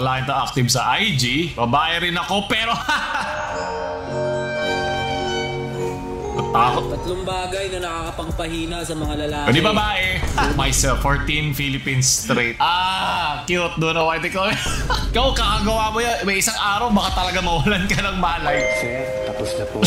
lalaki na active sa IG. Babae rin ako pero takot. Tatlong bagay na nakakapangpahina sa mga lalaki. Hindi babae. Myself, 14 Philippines straight. Cute doon ako. Ikaw, kakagawa mo yan. May isang araw, baka talaga mawalan ka ng malay. Sir, tapos na po.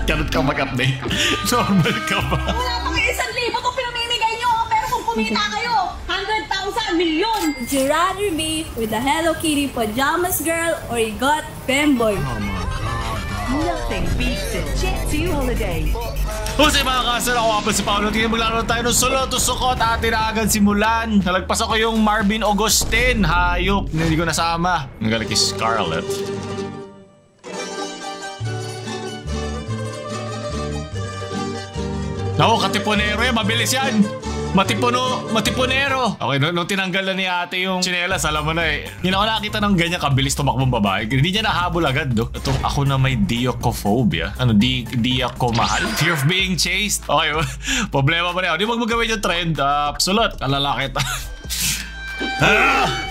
Ganun ka mag-update. Normal ka ba? Wala pang 1,000 kung pinamimigay nyo, pero kung kumita kayo, 100,000 million. Would you rather be with a Hello Kitty pajamas girl or you got femboy? Nothing beats a Jet 2 holiday. Husay mga kasal, ako nga si Paolo. Tingnan maglaro tayo ng Sulot o Sukot. Atin na agad simulan. Nalagpas ako yung Marvin Augustin. Hayop, hindi ko nasama. Ang galing kay Scarlett. Naku, katipunero yan. Mabilis yan. Matipunero. Okay, nung tinanggal na ni ate yung tsinelas, alam mo na eh. Hindi na ako nakakita ng ganyan kabilis tumakbong babae. Hindi niya nahabol agad, do. Ito, ako na may diacophobia. Ano, diacomahal? Fear of being chased? Okay, problema pa rin ako. Di mo magagawin yung trend. Sulot, kalalaki.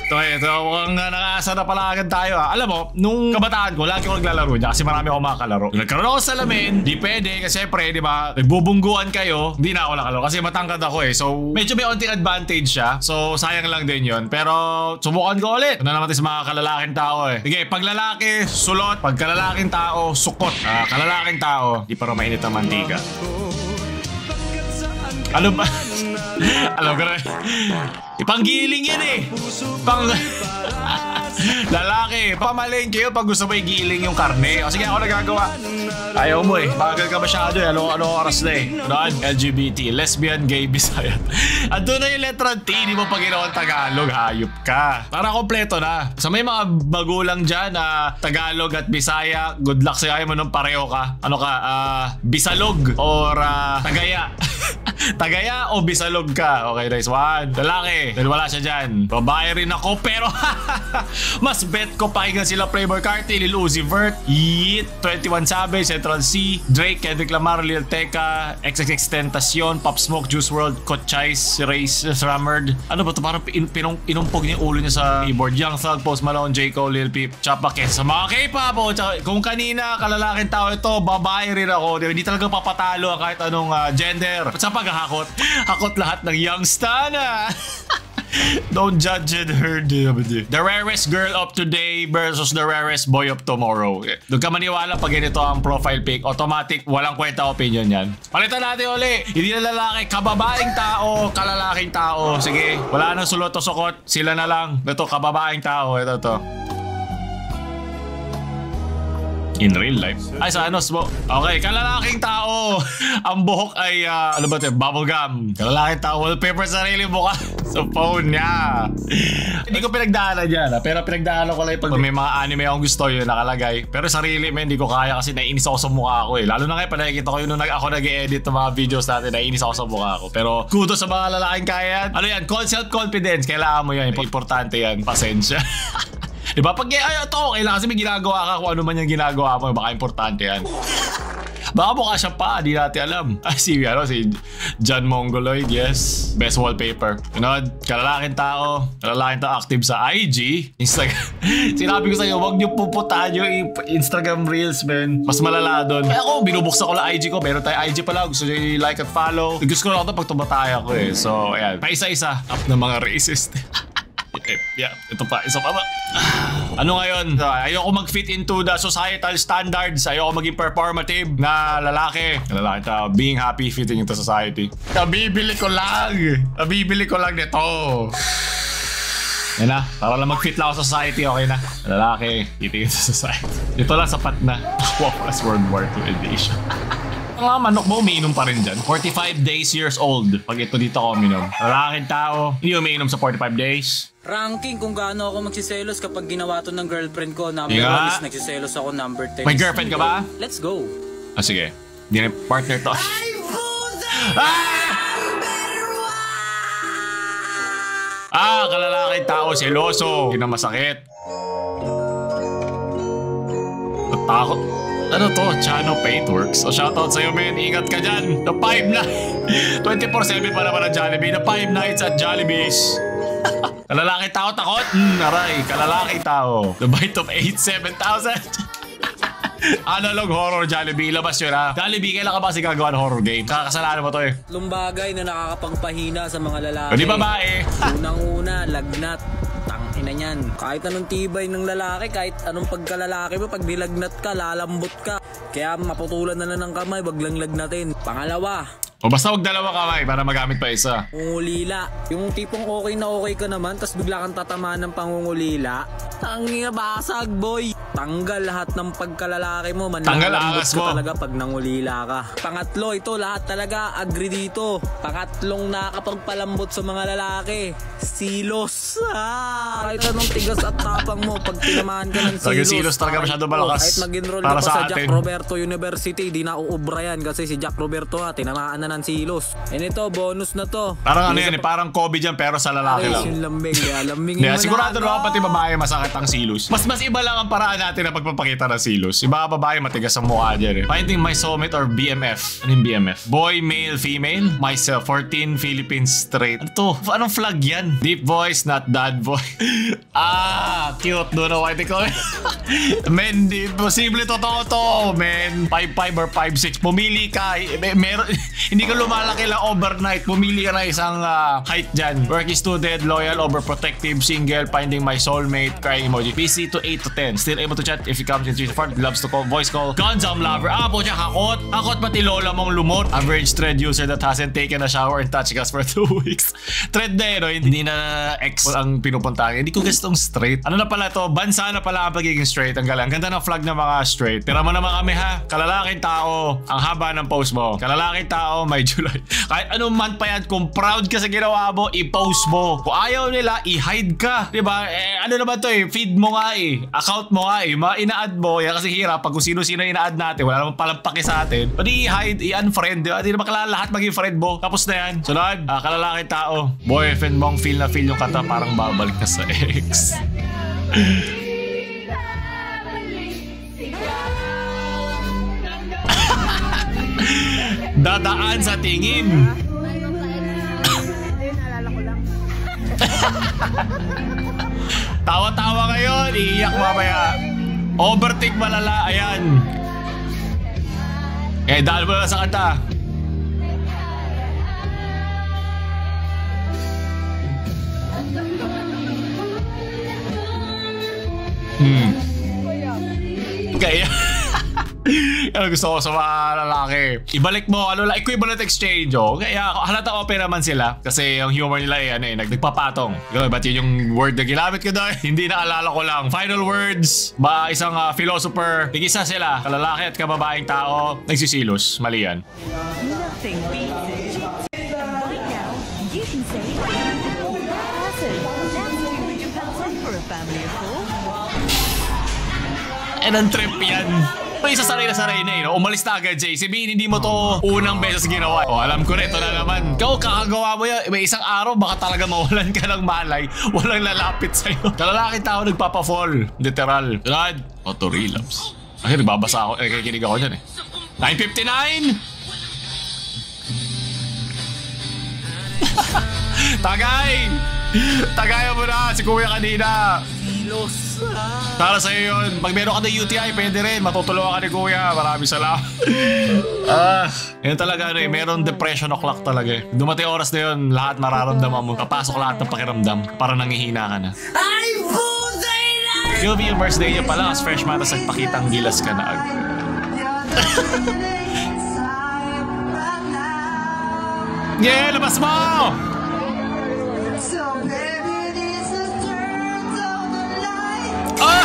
Ito, mukhang nakaasa na pala agad tayo ha. Alam mo, nung kabataan ko, lagi ko naglalaro niya kasi marami ako makakalaro. Nung nagkaroon ako sa salamin, di pwede kasi syempre, di ba, nagbubungguan kayo, hindi na ako nakalaro kasi matangkad ako eh. So, medyo may onting advantage siya. So, sayang lang din yun. Pero, subukan ko ulit. Ano naman sa mga kalalaking tao eh. Sige, pag lalaki, sulot. Pag kalalaking tao, sukot. Kalalaking tao, di pa rin mainit ang mantika. Ano ba? Alam ko na. Ipanggiling yan eh. Lalaki, pamalengke yun pag gusto mo igiling yung karne. O sige, ako nagagawa. Ayaw mo eh. Bagal ka masyado eh. Ano oras na eh. LGBT, lesbian, gay, bisaya. Ando na yung letra T, di mo pa ginawang Tagalog. Hayop ka. Para kompleto na. Sa may mga magulang dyan na Tagalog at Bisaya, good luck sa'yo. Ayaw mo nung pareho ka. Ano ka? Bisalog or Tagaya. Tagaya o Bisalog ka? Okay, nice one. Lalaki, dahil wala siya dyan. Babae rin ako pero mas bet ko pakinggan sila Playboy Carti, Lil Uzi Vert, Yeet, 21 Savage, Central C, Drake, Kendrick Lamar, Lil Tecca, XXXTentacion, Pop Smoke, Juice WRLD, Kotchais, Race, Ramerd. Ano ba ito? Parang inumpog niya yung ulo niya sa keyboard. Young Thug, Post Malone, J. Cole, Lil Peep, Chapa Kes. Sa mga K-pop, kung kanina kalalaking tao ito, babae rin ako. Hindi talaga papatalo kahit anong gender. At sa paghahakot, hakot lahat ng youngsta na. Don't judge it, her. The rarest girl of today versus the rarest boy of tomorrow. Doon ka maniwala pag ganito ang profile pic. Automatic, walang kwenta opinion yan. Palitan natin uli. Hindi na lalaki, kababaeng tao, kalalaking tao. Sige, wala nang sulot o sukot. Sila na lang. Ito, kababaeng tao. Ito to. In real life. Ay, sa ano, okay, kalalaking tao. Ang buhok ay, ano ba ito? Bubblegum. Kalalaking tao, wallpaper sa sarili mukha sa phone niya. Hindi ko pinagdaanan yan, pero pinagdaanan ko lang pag may mga anime akong gusto yun nakalagay. Pero sarili, hindi ko kaya kasi naiinis ako sa mukha ko eh. Lalo na ngayon, nakikita ko yun nung ako nag-edit ng mga videos natin, naiinis ako sa mukha ko. Pero kudos sa mga lalaking kaya yan. Ano yan? Self-confidence. Kailangan mo yan. Importante yan. Pasensya. Diba? Pag ito, okay lang kasi may ginagawa ka kung ano man yung ginagawa mo, baka importante yan. Baka mukha siya pa, di natin alam. Si John Mongoloid, yes. Best wallpaper. Kalalaking tao active sa IG, Instagram. Sinabi ko sa'yo, huwag niyo pupuntahan yung Instagram Reels, man. Mas malala doon. Kaya ako, binubuksan ko lang IG ko. Meron tayo IG pala. Gusto niyo i-like at follow. Gusto ko lang ito pag tumataya ko eh. So, ayan. Paisa-isa. Up ng mga racist. Yeah, ito pa, isa pa ba? Ano ngayon? Ayoko mag-fit into the societal standards. Ayoko maging performative na lalaki. Lalaki tao, being happy, fitting into society. Nabibili ko lang nito. Yan na, para lang mag-fit lang ako sa society, okay na. Lalaki, fitting into society. Ito lang sapat na. Wow, as World War II edition. Ang manok mo, umiinom pa rin dyan. 45 years old. Pag ito dito ako uminom. Lalaking tao, hindi umiinom sa 45 days. Ranking kung gaano ako magsiselos kapag ginawa to ng girlfriend ko. Number 1 is nagsiselos ako, number 10. May girlfriend ka ba? Let's go. Sige. Hindi na partner to. Kalalaking tao, seloso. Hindi na masakit. Natakot. Ano to? Chano Paintworks. So shoutout sa'yo, men. Ingat ka dyan. The 5 na. 24/7 pa naman ang Jollibee. The 5 nights at Jollibee's. Kalalaki tao takot? Aray. Kalalaki tao. The Bite of 8, 7,000. Analog horror Jollibee. Labas yun ha. Jollibee, kailan ka ba kasi gagawa ng horror game? Kakasalanan mo to eh. Lumbagay na nakakapagpahina sa mga lalaki. Hindi babae. Unang-una, lagnat. Tangina niyan. Kahit anong tibay ng lalaki, kahit anong pagkalalaki mo, pag nilagnat ka, lalambot ka. Kaya maputulan na lang ng kamay, wag lang lagnatin. Pangalawa, O basta huwag dalawa kamay para magamit pa isa. pangungulila. Yung tipong okay na okay ka naman, tas bigla kang tatamaan ng pangungulila. Tangina basag boy. Tanggal lahat ng pagkalalaki mo. Tanggal Manlalambot angas ka mo. talaga pag nangulila ka. Pangatlo, ito lahat talaga agree dito. Pangatlong nakakapagpalambot sa mga lalaki. Silos. Kahit anong tigas at tapang mo, pag tinamaan ka ng Talaga silos. silos talaga kahit masyado po, malakas Kahit mag-enroll para ka pa sa sa Jack atin. Roberto University, di na uubra yan kasi si Jack Roberto tinamaan na ng silos. And ito, bonus na to. Parang ano yan eh, parang COVID yan pero sa lalaki lang. Yung lambing, lambingin Hindi, mo sigurado na naman pati babae masakit ang silos. Mas iba lang ang paraan natin na pagpapakita ng silos. Yung mga babae matigas ang mukha dyan eh. Finding my soulmate or BMF. Ano yung BMF? Boy, male, female? Myself, 14, Philippines, straight. Ano to? Anong flag yan? Deep voice, not dad voice. Cute. Doon ako ito ko. Men, di posible totoo to, men. 5'5 or 5'6. Pumili ka. Hindi ka lumalaki lang overnight. Pumili ka na isang height dyan. Working student, loyal, overprotective, single, finding my soulmate, crying emoji. PC to 8 to 10. Still able to chat if he comes in 3 to 4. Loves to call, voice call. Gonzam lover. Po siya hakot. Hakot pati lola mong lumot. Average thread user that hasn't taken a shower and touched gas for 2 weeks. Thread na no? Hindi na ex ang pinupuntahan. Hindi ko gustong straight. Ano na pala to? Bansa na pala ang pagiging straight. Ang galang. Ganda ng flag ng mga straight. Tira mo naman kami ha. Kalalaking tao. Ang haba ng post mo. Kalalaking tao, may July. Kahit anong month pa yan, kung proud ka sa ginawa mo, i-post mo. Kung ayaw nila, i-hide ka. Diba? Ano naman to eh? Feed mo nga eh. Account mo nga eh. Ina-add mo. Yan kasi hirap. Pag kung sino-sino ina-add natin, wala naman palang paki sa atin. Pwede i-hide, i-unfriend. Diba? Hindi naman kalala lahat maging friend mo. Tapos na yan. Sunod. Kalalaking tao. Boyfriend mong feel na feel yung kata parang babalik ka sa ex. Dadaan sa tingin. Tawa-tawa ngayon, iiyak mamaya. Overtake malala, ayan. Dahil mo na sa kanta. Kaya ano gusto ko sa mga lalaki. Ibalik mo, ano lang, equivalent exchange, oh. Kaya halata open naman sila. Kasi yung humor nila ay nagpapatong. Yun, ba't yun yung word na ginamit ko doon? Hindi naalala ko lang. Final words, ba isang philosopher. Tig-isa sila, kalalaki at kababaeng tao, nagsisilos. Mali yan. Nothing beats it. And right now, you can say, awesome. That's £200 for a family of 4. Ang trip yan. May sasaray na eh, no? Umalis na agad, Jay. Sabihin, hindi mo to unang beses ginawa. Alam ko na, ito na naman. Ikaw, kakagawa mo yan. May isang araw, baka talaga mawalan ka ng malay. Walang lalapit sa'yo. Kalalaking tao nagpapa-fall. Literal. Rad. Auto relapse. Ay, nagbabasa ako. Kikinig ako dyan eh. 9:59! Tagay! Tagayan mo na si kuya kanina. silos. Para sa'yo yun. Pag meron ka na UTI, pwede rin. Matutulungan ka ni kuya. Maraming salamat. Yan talaga ano eh. Meron depression o'clock talaga eh. Dumating oras na yun, lahat mararamdaman mo. Papasok lahat ng pakiramdam. Para nangihina ka na. Ay, putay na! Yung viewers day niya pala, as freshman, tapos nagpakitang gilas ka na agad. Yeah, labas mo! Ah!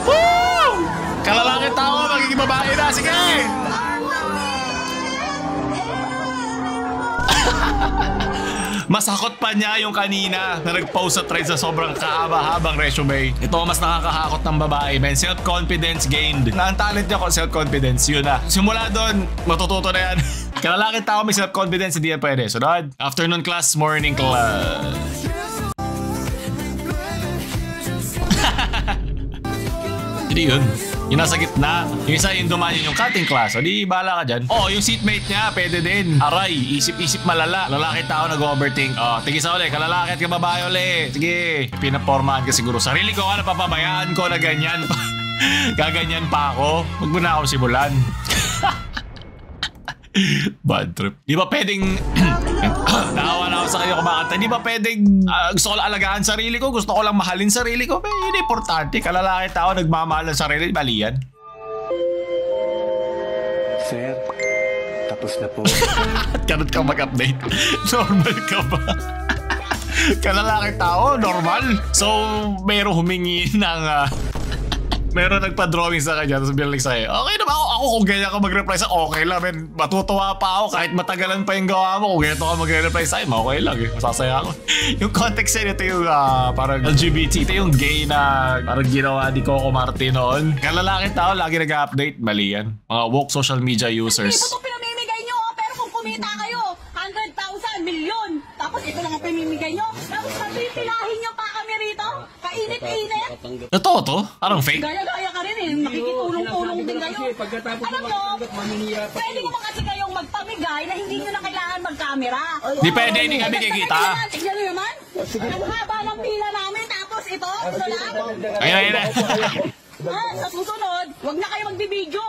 Woo! Kalalangit tao, magiging babae na. Sige! Mas hakot pa niya yung kanina na nag-post sa thread sa sobrang kaaba-habang resume. Ito mas nakakahakot ng babae, man. Self-confidence gained. Na ang talent niya kung self-confidence, yun na. Simula doon, matututo na yan. Kalalakit tao may self-confidence, hindi yan pwede. Sunod, afternoon class, morning class. Hindi yun. Yung nasa gitna. Yung isa yung dumaan yung cutting class. O di bahala ka dyan. Yung seatmate niya, pwede din. Aray, isip-isip malala. Lalaki tao nag-overthink. Tigisa ulit, kalalaki at kababae ulit. Sige, pinapormahan ka siguro. Sarili ko, napapabayaan ko na ganyan. Gaganyan pa ako. Huwag mo na ako simulan. Bad trip. Di ba pwedeng naawa na ako sa kayo kumakanta. Di ba pwedeng gusto ko lang alagaan sarili ko, gusto ko lang mahalin sarili ko. Hindi importante. Kalalaki tao nagmamahal ng sarili. Bali yan. Sir, tapos na po. Ganun ka mag-update. Normal ka ba? Kalalaki tao, normal. So, meron humingi ng meron nagpa-drawing sa kanya, tapos bilang sa'yo, okay naman ako kung ganyan ka mag-reply sa okay lang, men. Matutuwa pa ako kahit matagalan pa yung gawa mo. Kung ganito ka mag-reply sa'yo, okay lang eh. Masasaya ako. Yung context niya, ito yung parang LGBT. Ito yung gay na parang ginawa ni Coco Martin noon. Kalalaki tao, lagi nag-update. Mali yan. Mga woke social media users. Ito itong pinamimigay nyo, pero kung kumita kayo, 100,000, milyon. Tapos ito lang ang pinamimigay nyo. Tapos papipilahin nyo pa kami rito. Kainit-init. Ito to? Parang fake. Gaya-gaya ka rin eh. Nakikitulong-tulong din kayo. Alam nyo, pwede ko ba kasi kayong magpamigay na hindi nyo na kailangan mag-camera? Di pwede, hindi kami kikita. Tignan nyo naman. Ang haba ng pila namin. Tapos ito lang. Ayun na. Sa susunod, wag na kayo magbibideo.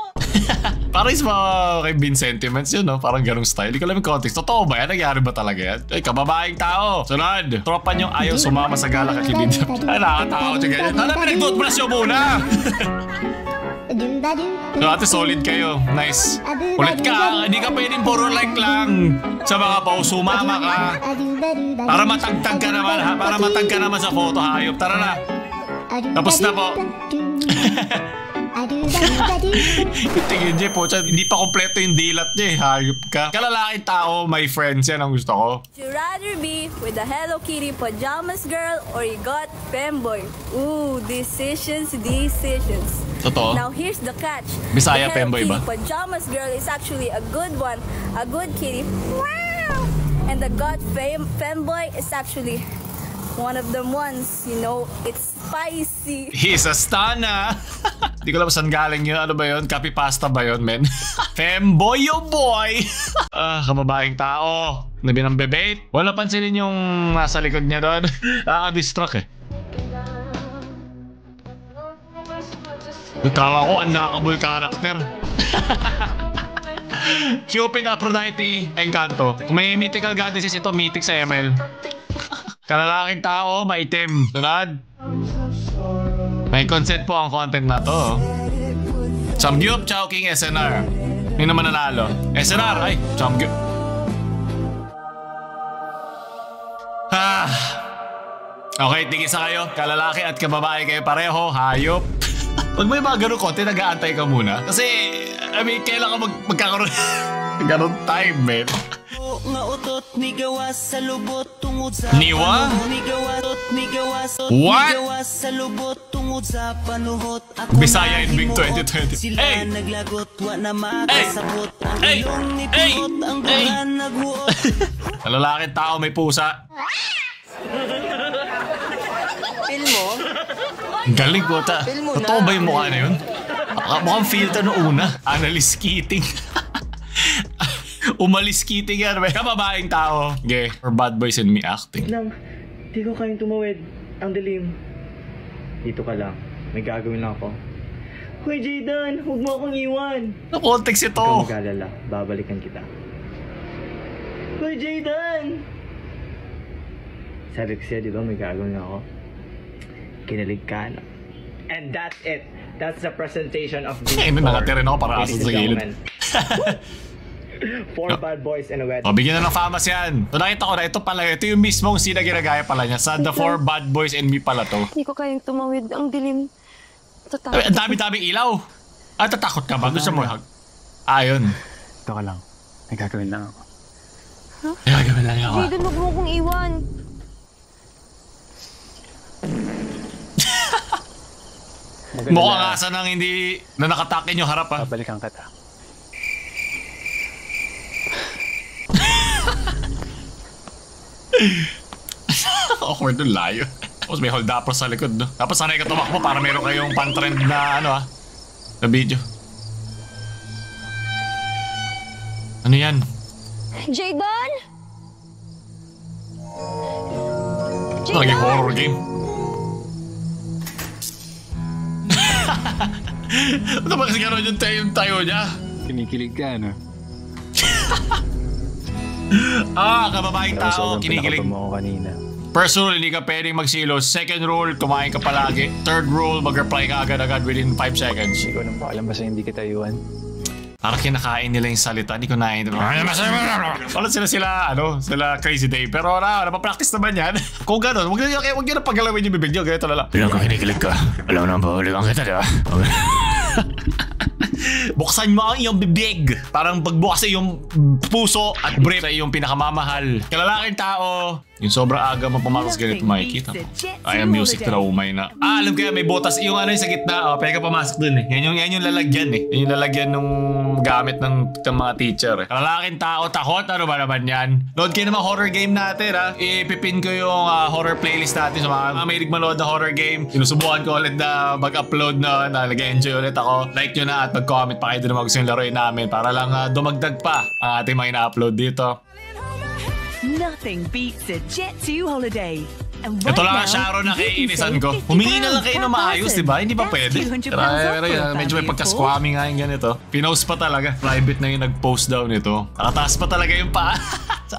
Parang sa mga kaibigan sentiments yun, no? Parang ganong style. Hindi ko alam yung context. Totoo ba yan? Nangyari ba talaga yan? Ay, kababaeng tao. Sunod. Tropa niyong ayaw sumama sa gala kakibidap. Ay, nakakatawa siya ganyan. Hala, pinag-toothbrush nyo muna. So, ate, solid kayo. Nice. Ulit ka. Hindi ka pwedeng puro like lang. Sa mga post, sumama ka. Para matagtag ka naman, ha? Para matag ka naman sa photo, hayop. Tara na. Tapos na po. Tingin niya po, hindi pa kompleto yung dilat niya eh. Hayop ka. Kalalaking tao, my friends, yan ang gusto ko. Would you rather be with a Hello Kitty pajamas girl or you got femboy? Ooh, decisions. Totoo. Now here's the catch. Bisaya The Hello femboy ba? Kitty pajamas girl is actually a good one. A good kitty. Wow! And the got femboy is actually one of them ones, you know, it's spicy. He's a stunner. Hindi ko alam saan galing yun. Ano ba yun? Copy pasta ba yun, men? Femboy yo boy! Kababaeng tao. Nabi ng bebate. Wala pansinin yung nasa likod niya doon. Nakaka-distract eh. Kala ko ang nakakabul karakter. Cupid, Aphrodite, Encanto. Kung may mythical goddesses ito, mythic sa ML. Kalalaking tao, maitim. Sunod. May consent po ang content na to. Samgyup, Chowking, SNR. Hindi naman nanalo. SNR, ay, Samgyup. Okay, tigisa kayo. Kalalaki at kababae kayo pareho. Hayop. Pag may mga ganun content, nag-aantay ka muna. Kasi, I mean, kailan ka magkakaroon ganun time, man. Niwa? What? Bisaya in Big 2020. Hey! Hey! Hey! Hey! Kalalaking tao may pusa. Feel mo? Galing ko ta. Totoo ba yung mukha na yun? Mukhang filter noong una. Analyst Keating. Umalis Keating yan. Kababaeng tao. Gay. For bad boys and me acting. Lang, di ko kayang tumawid. Ang dilim. Dito ka lang. May gagawin lang ako. Hoy, Jaydan! Huwag mo akong iwan! Ano context ito? Huwag kang mag-alala. Babalikan kita. Hoy, Jaydan! Sabi ko siya, di ba? May gagawin ako. Kinalig ka na. And that's it. That's the presentation of the Ay, may nakatirin ako para aso sa gilid. 4 bad boys in a wedding. O, bigyan na ng famas yan. So, nakita ko na ito pala. Ito yung mismong sina ginagaya pala niya. Sa The 4 Bad Boys and Me pala to. Hindi ko kayang tumawid. Ang dilim. Ay, ang dami-daming ilaw. Tatakot ka ba? Gusto mo? Ayun. Ito ka lang. May gagawin lang ako. May gagawin lang ako. Jayden, huwag mo akong iwan. Mukhang asa nang hindi na nakatakin yung harap ha. Babalikan kita. Awkward yung layo. Tapos may hold up sa likod no. Tapos sanay ka tumakbo para meron kayong pan-trend na ano ha. Sa video. Ano yan? Jayden? Ito naging horror game. Ano ba kasi gano'n yung tayo niya? Kinikilig ka, ano? Kababaeng tao, kinikilig. Mo ako kanina. First rule, hindi ka pwedeng magsilos. Second rule, kumain ka palagi. Third rule, mag-reply ka agad-agad within 5 seconds. Hindi ko nang paalam basta hindi kita iwan. Parang kinakain nila yung salita. Hindi ko naiintindihan. Wala sila Crazy Day. Pero napapractice naman yan. Kung gano'n, huwag nyo na paggalawin yung bibig nyo. Ganito na lang. Bilang kang kinikilig ka. Alam na ba, uligang kita, di ba? Buksan mo ang iyong bibig. Parang pagbukas sa iyong puso at brief sa iyong pinakamamahal. Kalalaking tao, yung sobrang aga mo pumakas ganito makikita mo. Ay, ang music na umay na. Alam kaya may botas. Yung ano yung sa gitna. Pwede ka pumasok dun eh. Yan yung lalagyan eh. Yan yung lalagyan nung gamit ng mga teacher eh. Kalalaking tao, takot. Ano ba naman yan? Load kayo naman horror game natin ha. Ipipin ko yung horror playlist natin sa mga mahilig manood na horror game. Sinusubukan ko ulit na mag-upload na nag-enjoy ulit ako. Like nyo na at mag-comment pa kayo doon mag-gusto yung laruin namin para lang dumagdag pa ang ating mga ina-upload dito. Nothing beats a Jet2 holiday. And right Ito lang now, ang Sharon na you can kaiinisan save ko. £50 Humingi na lang kayo per ng maayos, person. diba? Hindi ba That's pwede? £200 off for a Medyo may family of pagka-squammy nga yung ganito. Pinost pa talaga. Private na yung nag-post daw nito. Nakataas pa talaga yung paa.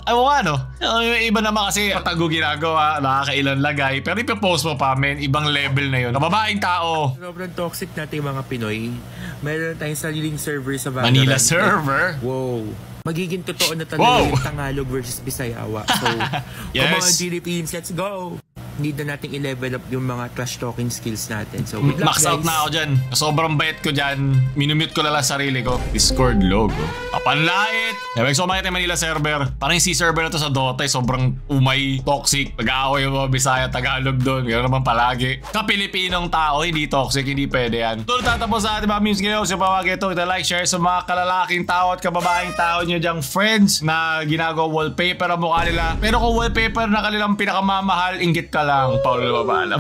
Ewan nga no. Yung iba naman kasi patago ginagawa, nakakailan lagay. Pero ipipost mo pa, men. Ibang level na yun. Kababaeng tao. Sobrang toxic natin mga Pinoy. Meron tayong sariling server sa Valorant. Manila server? Wow. Magiging totoo na talaga yung Tagalog versus Bisayawa. So, yes. Come on Philippines, let's go! Need na nating i-level up yung mga trash talking skills natin. So, good luck, Max out guys. na ako dyan. Sobrang bait ko dyan. Minumute ko lang sarili ko. Discord logo. Kapanlait! Never so makita yung Manila server. Parang yung C-server na to sa Dota. Sobrang umay, toxic. Nag-aaway yung mga Bisaya, Tagalog doon. Ganoon naman palagi. Ka-Pilipinong tao, hindi toxic. Hindi pwede yan. Tulad tatapos sa ating mga memes ngayon. So pamag ito, ito like, share sa mga kalalaking tao at kababaeng tao nyo dyang friends na ginagawa wallpaper ang mukha nila. Pero kung wallpaper na kanilang pinakamamahal, inggit ka lang. Paul, ba alam?